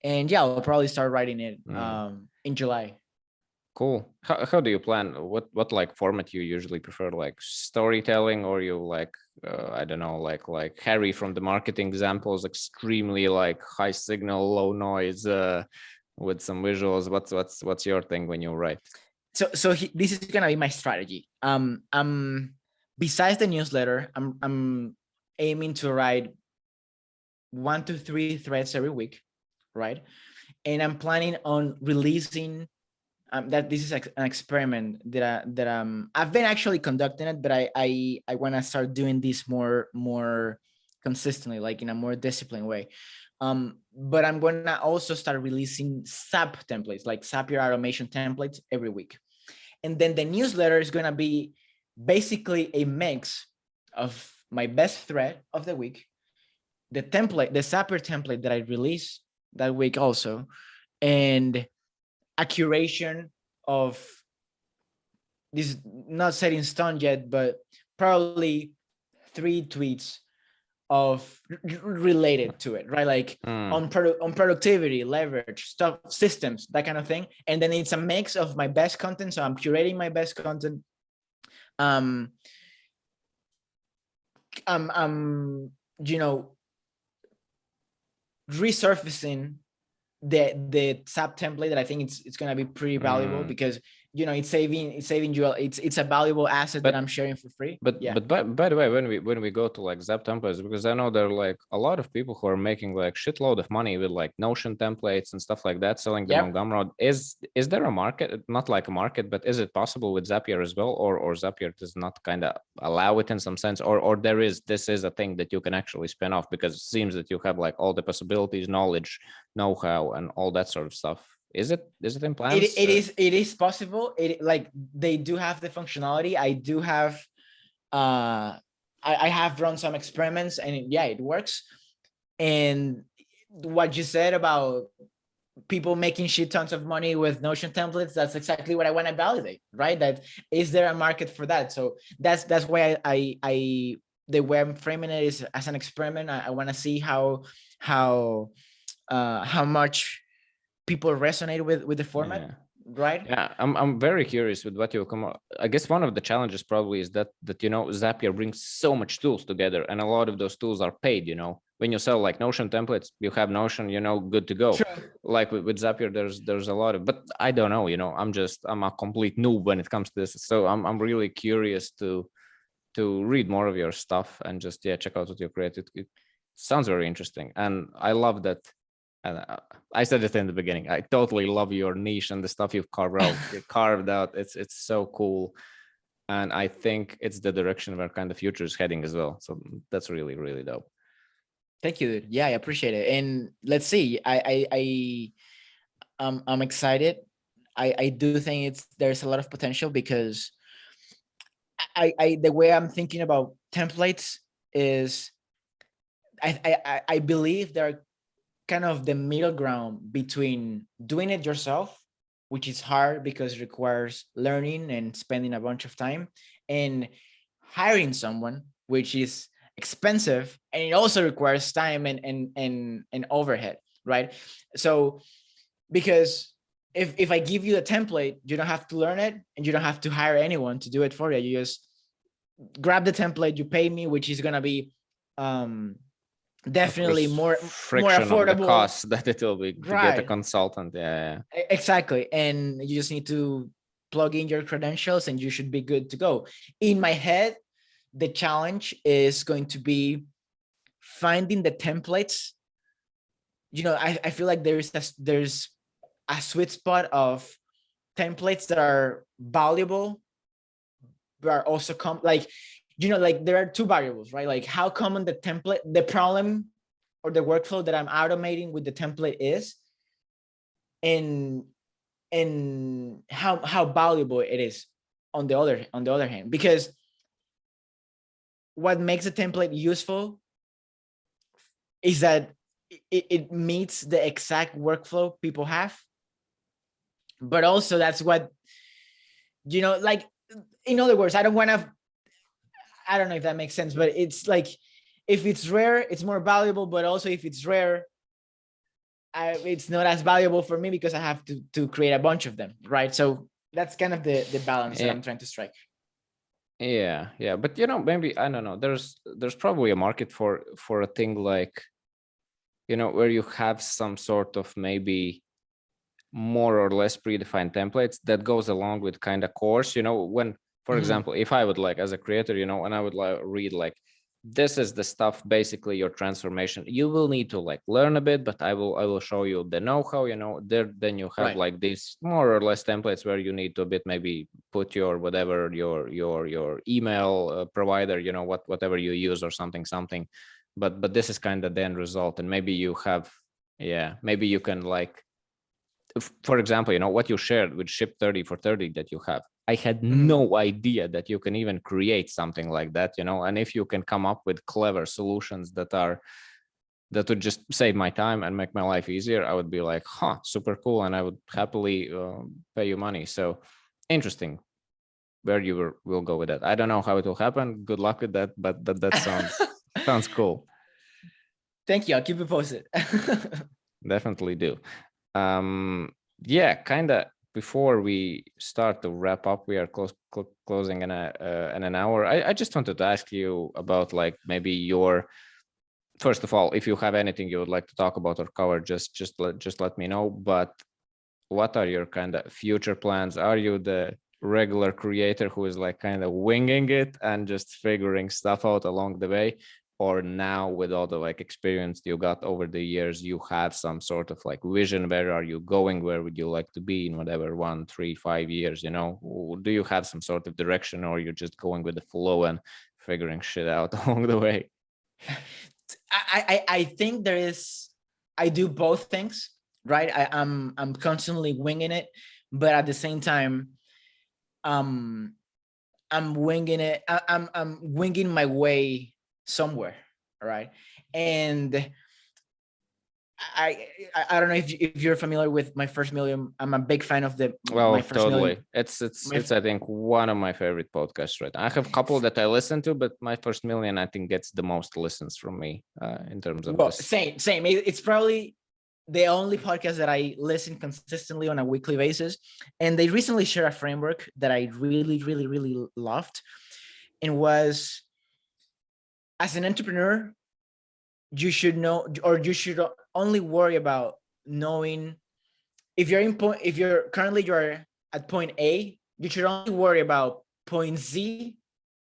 and yeah, I'll probably start writing it in July. Cool. How do you plan? What like format you usually prefer? Like storytelling, or you like I don't know, like Harry from the marketing examples, extremely like high signal, low noise, with some visuals. What's your thing when you write? So this is gonna be my strategy. Besides the newsletter, I'm aiming to write 1 to 3 threads every week, right? And I'm planning on releasing that this is an experiment that I've been actually conducting it, but I want to start doing this more consistently, like in a more disciplined way. But I'm gonna also start releasing SAP templates, like Zapier automation templates every week. And then the newsletter is gonna be basically a mix of my best thread of the week, the Zapier template that I release that week also, and a curation of this, not set in stone yet, but probably 3 tweets of related to it, right? Like on productivity, leverage, stuff, systems, that kind of thing. And then it's a mix of my best content. So I'm curating my best content. I'm resurfacing the SAP template that I think it's going to be pretty valuable because it's saving you, it's a valuable asset that I'm sharing for free. But by the way, when we go to like Zap templates, because I know there are like a lot of people who are making like shitload of money with like Notion templates and stuff like that, selling them on Gumroad. Is there a market? Not like a market, but is it possible with Zapier as well, or Zapier does not kind of allow it in some sense, or this is a thing that you can actually spin off, because it seems that you have like all the possibilities, knowledge, know-how, and all that sort of stuff. Is it in plans? It is possible. It, like, they do have the functionality. I do have I have run some experiments, and it works. And what you said about people making shit tons of money with Notion templates, that's exactly what I want to validate, right? That is there a market for that? So that's why I the way I'm framing it is as an experiment. I want to see how much people resonate with the format, right? Yeah, I'm very curious with what you come up. I guess one of the challenges probably is that Zapier brings so much tools together, and a lot of those tools are paid. When you sell like Notion templates, you have Notion, good to go. True. Like with Zapier, there's a lot of, but I don't know. I'm a complete noob when it comes to this, so I'm really curious to read more of your stuff and just check out what you created. It sounds very interesting, and I love that. And I said it in the beginning, I totally love your niche and the stuff you've carved out. It's so cool. And I think it's the direction where kind of future is heading as well. So that's really, really dope. Thank you, dude. Yeah, I appreciate it. And let's see, I'm excited. I do think there's a lot of potential, because I the way I'm thinking about templates is I believe there are kind of the middle ground between doing it yourself, which is hard because it requires learning and spending a bunch of time, and hiring someone, which is expensive, and it also requires time and overhead, right? So because if I give you a template, you don't have to learn it, and you don't have to hire anyone to do it for you. You just grab the template, you pay me, which is going to be definitely more affordable of the cost that it will be to get a consultant. Exactly. And you just need to plug in your credentials, and you should be good to go. In my head, the challenge is going to be finding the templates. I feel like there's a sweet spot of templates that are valuable, but are also like there are two variables, right? Like how common the problem or the workflow that I'm automating with the template is, and how valuable it is on the other hand. Because what makes a template useful is that it meets the exact workflow people have, but also that's what, like, in other words, I don't know if that makes sense, but it's like, if it's rare, it's more valuable, but also if it's rare, it's not as valuable for me because I have to create a bunch of them, right? So that's kind of the balance that I'm trying to strike. Yeah, but maybe, I don't know, there's probably a market for a thing like, where you have some sort of maybe more or less predefined templates that goes along with kind of course, when, for example, if I would like, as a creator, and I would like read like this is the stuff, basically your transformation. You will need to like learn a bit, but I will show you the know-how, there. Then you have Right. like these more or less templates where you need to a bit maybe put your whatever your email provider, whatever you use or something. But this is kind of the end result. And maybe you have, yeah, maybe you can like, for example, what you shared with Ship 30 for 30 that you have. I had no idea that you can even create something like that, and if you can come up with clever solutions that would just save my time and make my life easier, I would be like, super cool. And I would happily pay you money. So interesting where you will go with that. I don't know how it will happen. Good luck with that, but that sounds cool. Thank you. I'll keep it posted. Definitely do. Yeah, kind of before we start to wrap up, we are closing in an hour. I just wanted to ask you about like maybe your, first of all, if you have anything you would like to talk about or cover, just let me know. But what are your kind of future plans? Are you the regular creator who is like kind of winging it and just figuring stuff out along the way? Or now with all the like experience you got over the years, you have some sort of like vision? Where are you going? Where would you like to be in whatever 1, 3, 5 years? Do you have some sort of direction, or you're just going with the flow and figuring shit out along the way? I think I do both things, right? I'm constantly winging it, but at the same time, I'm winging it. I'm winging my way somewhere, right? And I don't know if you're familiar with My First Million. I'm a big fan of Well, My First totally. Million. It's I think one of my favorite podcasts right now. I have a couple that I listen to, but My First Million I think gets the most listens from me in terms of Well, this. same. It's probably the only podcast that I listen consistently on a weekly basis. And they recently shared a framework that I really loved, and was, as an entrepreneur, you should know, or you should only worry about knowing if you're currently you're at point A, you should only worry about point Z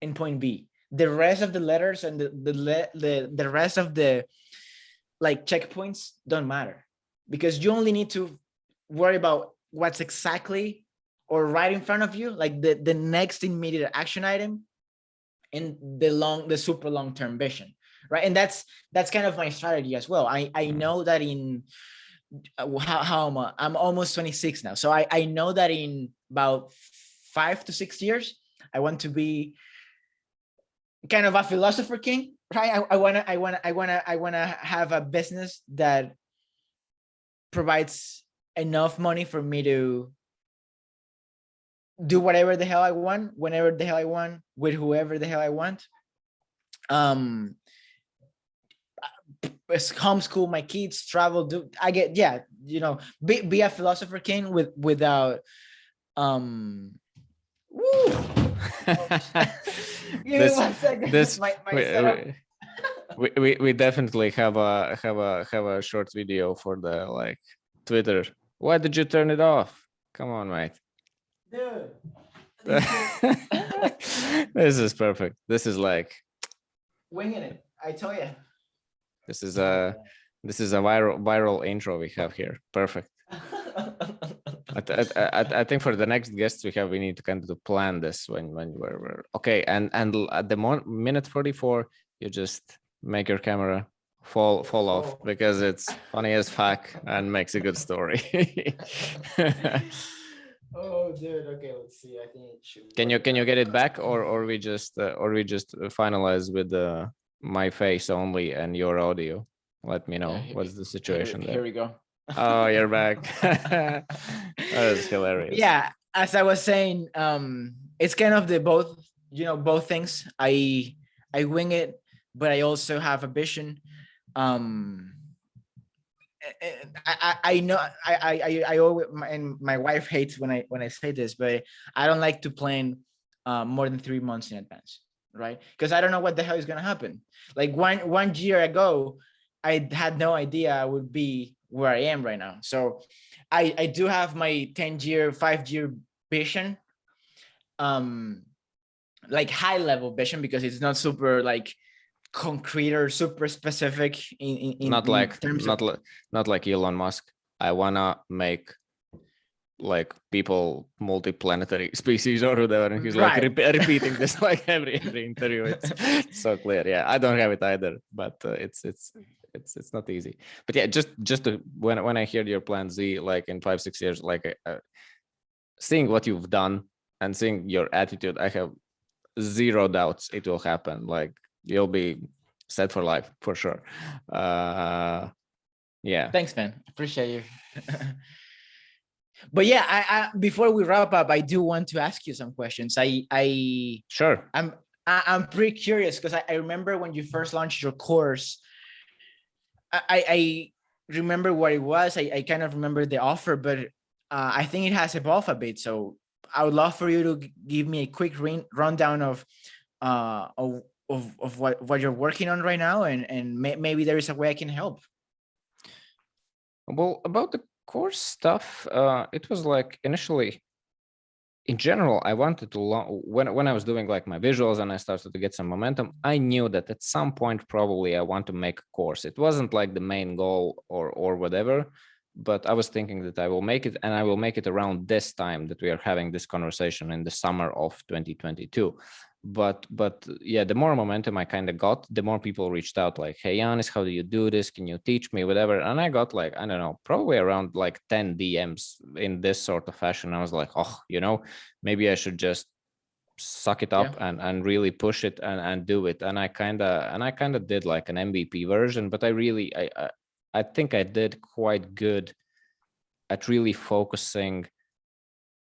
and point B. The rest of the letters and the rest of the like checkpoints don't matter, because you only need to worry about what's exactly or right in front of you, like the next immediate action item, and the super long-term vision, right? And that's kind of my strategy as well. I know that in how I'm almost 26 now, so I know that in about 5 to 6 years I want to be kind of a philosopher king, right? I wanna have a business that provides enough money for me to do whatever the hell I want, whenever the hell I want, with whoever the hell I want. Homeschool my kids, travel, do I get, yeah, be a philosopher king without woo. Give me 1 second. This my setup. we definitely have a short video for the like Twitter. Why did you turn it off? Come on, mate. Dude. This is perfect. This is like Winging it, I tell you. this is a viral intro we have here. Perfect. I think for the next guests we need to kind of plan this when we're okay. And at the minute 44, you just make your camera fall off, because it's funny as fuck and makes a good story. Oh, dude. Okay, let's see. I think it should. Can you get it back, or we just finalize with my face only and your audio? Let me know what's the situation there. Here we go. Oh, you're back. That is hilarious. Yeah, as I was saying, it's kind of the both things. I wing it, but I also have a vision. I know I always, and my wife hates when I say this, but I don't like to plan more than 3 months in advance, right? Because I don't know what the hell is gonna happen. Like one year ago, I had no idea I would be where I am right now. So I do have my 10-year, 5-year vision, like high level vision, because it's not super like concrete or super specific Not in like terms of not like Elon Musk. I wanna make like people multi-planetary species or whatever, and he's like right. repeating this like every interview. It's so clear. Yeah, I don't have it either, but it's not easy. But yeah, just to, when I hear your plan Z, like in 5-6 years, like seeing what you've done and seeing your attitude, I have zero doubts it will happen. Like you'll be set for life for sure. Yeah. Thanks, man. Appreciate you. But yeah, I before we wrap up, I do want to ask you some questions. Sure. I'm pretty curious because I remember when you first launched your course, I remember what it was. I kind of remember the offer, but I think it has evolved a bit. So I would love for you to give me a quick rundown of what you're working on right now, and maybe there is a way I can help. Well, about the course stuff, it was like initially, in general, I wanted to when I was doing like my visuals and I started to get some momentum, I knew that at some point probably I want to make a course. It wasn't like the main goal or whatever, but I was thinking that I will make it, and I will make it around this time that we are having this conversation in the summer of 2022. But yeah, the more momentum I kind of got, the more people reached out like, hey Yanis, how do you do this, can you teach me, whatever. And I got like, I don't know, probably around like 10 DMs in this sort of fashion. I was like, oh, maybe I should just suck it Yeah. up and really push it and do it. And I kind of did like an MVP version, but I think I did quite good at really focusing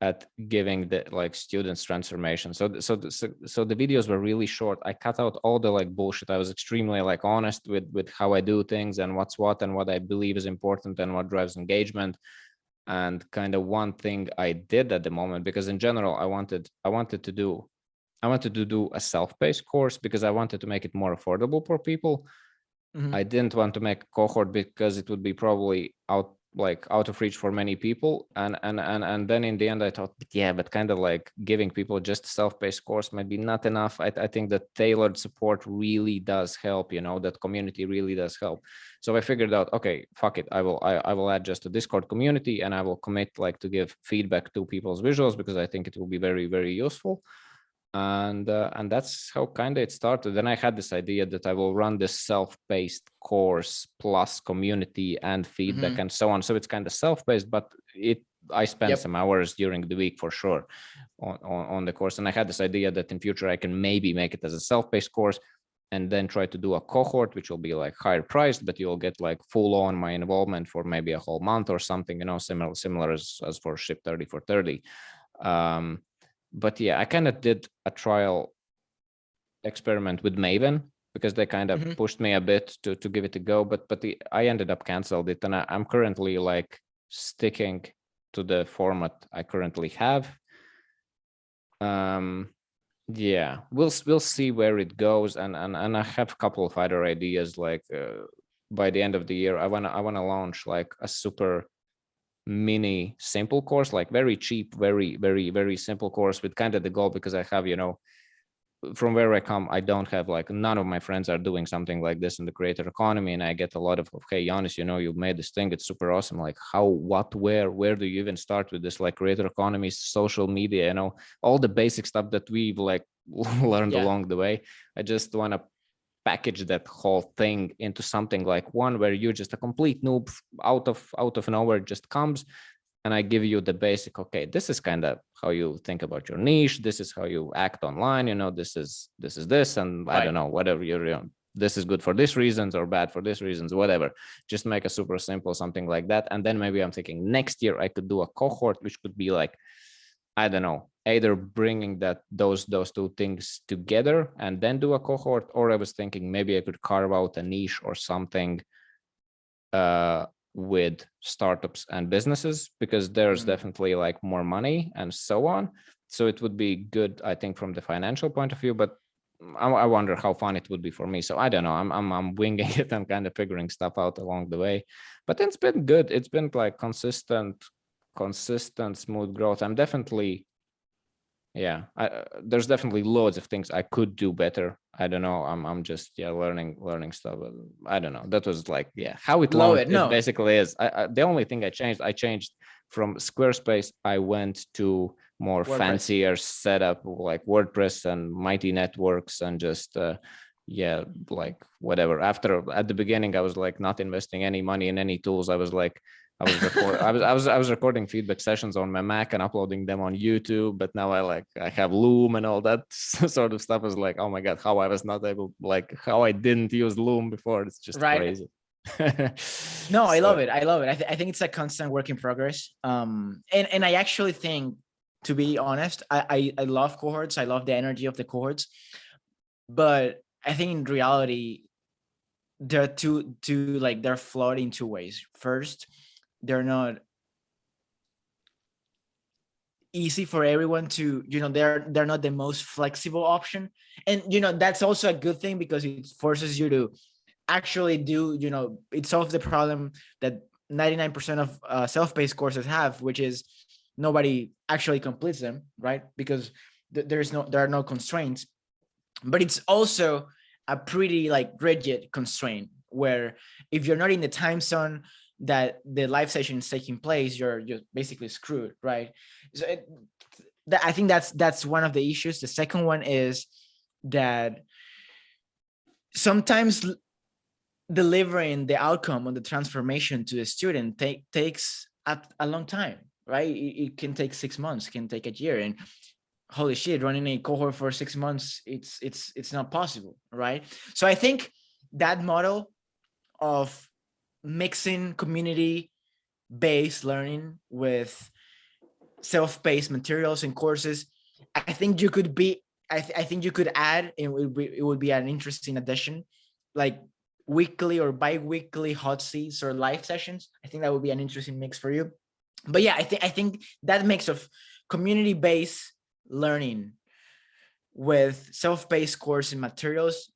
at giving the like students transformation. So the videos were really short. I cut out all the like bullshit. I was extremely like honest with how I do things and what's what and what I believe is important and what drives engagement. And kind of one thing I did at the moment, because in general I wanted to do a self-paced course because I wanted to make it more affordable for people. Mhm. I didn't want to make a cohort because it would be probably out of reach for many people. And then in the end I thought, yeah, but kind of like giving people just a self-paced course might be not enough. I think that tailored support really does help, that community really does help. So I figured out, okay, fuck it, I will add just a Discord community, and I will commit like to give feedback to people's visuals because I think it will be very, very useful. And that's how kind of it started. Then I had this idea that I will run this self-paced course plus community and feedback Mhm. and so on. So it's kind of self-paced, but I spend Yep. some hours during the week for sure on the course. And I had this idea that in future I can maybe make it as a self-paced course and then try to do a cohort, which will be like higher priced, but you'll get like full on my involvement for maybe a whole month or something, similar as for Ship 30 for 30. But yeah, I kind of did a trial experiment with Maven because they kind of Mhm. pushed me a bit to give it a go, but I ended up canceled it, and I'm currently like sticking to the format I currently have. Yeah, we'll see where it goes, and I have a couple of other ideas. Like by the end of the year, I wanna launch like a super mini simple course, like very cheap, very, very, very simple course with kind of the goal, because I have, from where I come, I don't have like, none of my friends are doing something like this in the creator economy. And I get a lot of, hey, Giannis, you've made this thing. It's super awesome. Like how, what, where do you even start with this? Like creator economy, social media, all the basic stuff that we've like learned Yeah. along the way. I just want to package that whole thing into something like one where you're just a complete noob out of nowhere just comes, and I give you the basic, okay, this is kind of how you think about your niche, this is how you act online, this is this, and I don't Right. know, whatever this is good for this reasons or bad for this reasons, whatever. Just make a super simple something like that. And then maybe I'm thinking next year I could do a cohort, which could be like, I don't know, either bringing those two things together and then do a cohort, or I was thinking maybe I could carve out a niche or something with startups and businesses, because there's definitely like more money and so on. So it would be good, I think, from the financial point of view, but I wonder how fun it would be for me. So I don't know. I'm winging it. I'm kind of figuring stuff out along the way, but it's been good. It's been like consistent, smooth growth. I'm definitely, yeah, there's definitely loads of things I could do better. I don't know. I'm just learning stuff. But I don't know. That was like how it Love launched. it. It No, basically is. The only thing I changed from Squarespace. I went to more WordPress. fancier setup like WordPress and Mighty Networks and just like whatever. After at the beginning, I was like not investing any money in any tools. I was like I was recording feedback sessions on my Mac and uploading them on YouTube, but now I have Loom and all that sort of stuff. I was like, oh my God, how I was not able, like how I didn't use Loom before. It's just Right. crazy. No, I love So, it. I love it. I think it's a constant work in progress. And I actually think, to be honest, I love cohorts. I love the energy of the cohorts, but I think in reality, they're two like they're flawed in two ways. First, they're not easy for everyone to, they're not the most flexible option. And that's also a good thing because it forces you to actually do, it solves the problem that 99% of self-paced courses have, which is nobody actually completes them, right? Because there are no constraints. But it's also a pretty like rigid constraint where if you're not in the time zone that the live session is taking place, you're basically screwed, right? So I think that's one of the issues. The second one is that sometimes delivering the outcome on the transformation to the student takes a long time, right? It can take 6 months, it can take a year, and holy shit, running a cohort for 6 months, it's not possible, right? So I think that model of mixing community based learning with self-paced materials and courses, I think you could be I think you could add, it would be an interesting addition, like weekly or bi-weekly hot seats or live sessions. I think that would be an interesting mix for you. But yeah, I think that mix of community-based learning with self-paced course and materials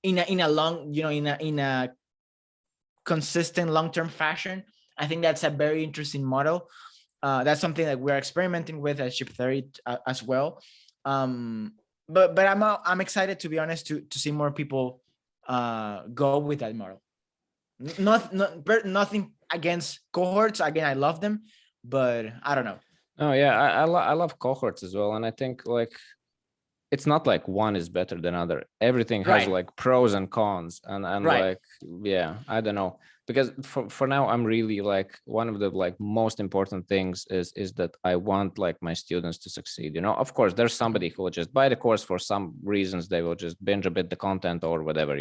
in a long, in a consistent long-term fashion, I think that's a very interesting model. That's something that we're experimenting with at Ship Theory as well. But I'm excited, to be honest, to see more people go with that model. Nothing against cohorts. Again, I love them, but I don't know. oh yeah, I love cohorts as well, and I think like it's not like one is better than other. Everything has Right, like pros and cons, and right. like I don't know, because for now I'm really like one of the like most important things is that I want like my students to succeed. Of course there's somebody who will just buy the course for some reasons, they will just binge a bit the content or whatever,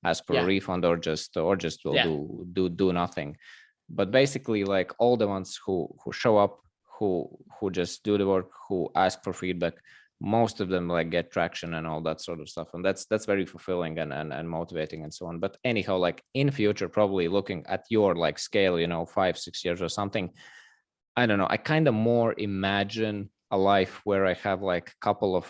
ask for a Yeah, refund or just will yeah. do nothing. But basically like all the ones who show up, who just do the work, who ask for feedback, most of them like get traction and all that sort of stuff, and that's very fulfilling and motivating and so on. But anyhow, like in future, probably looking at your like scale, 5-6 years or something, I don't know, I kind of more imagine a life where I have like a couple of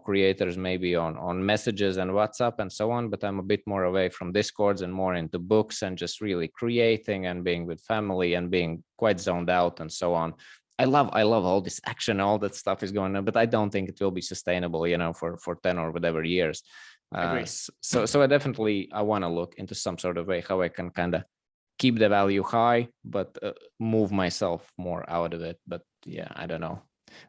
creators maybe on messages and WhatsApp and so on, but I'm a bit more away from Discords and more into books and just really creating and being with family and being quite zoned out and so on. I love all this action, all that stuff is going on, but I don't think it will be sustainable, for 10 or whatever years. Agreed. So I want to look into some sort of way how I can kind of keep the value high, but move myself more out of it. But yeah, I don't know.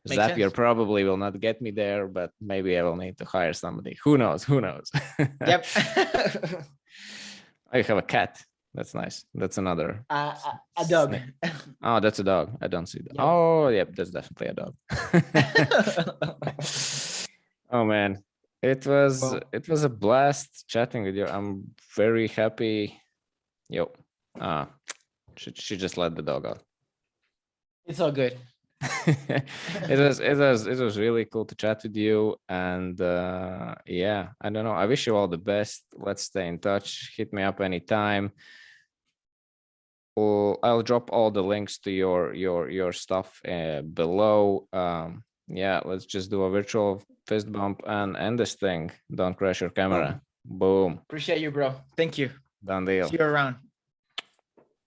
Makes Zapier sense. probably will not get me there, but maybe I will need to hire somebody. Who knows? Who knows? Yep. I have a cat. That's nice. That's another A dog. Oh, that's a dog. I don't see that. Yep. Oh, yep, that's definitely a dog. Oh man, Well, it was a blast chatting with you. I'm very happy. Yo, uh, she just let the dog out. it's all good. It was really cool to chat with you, and yeah, I don't know. I wish you all the best. Let's stay in touch. Hit me up anytime. I'll drop all the links to your stuff below. Yeah, let's just do a virtual fist bump and end this thing. Don't crash your Boom. camera. Boom. Appreciate you, bro. Thank you. Done deal. See you around.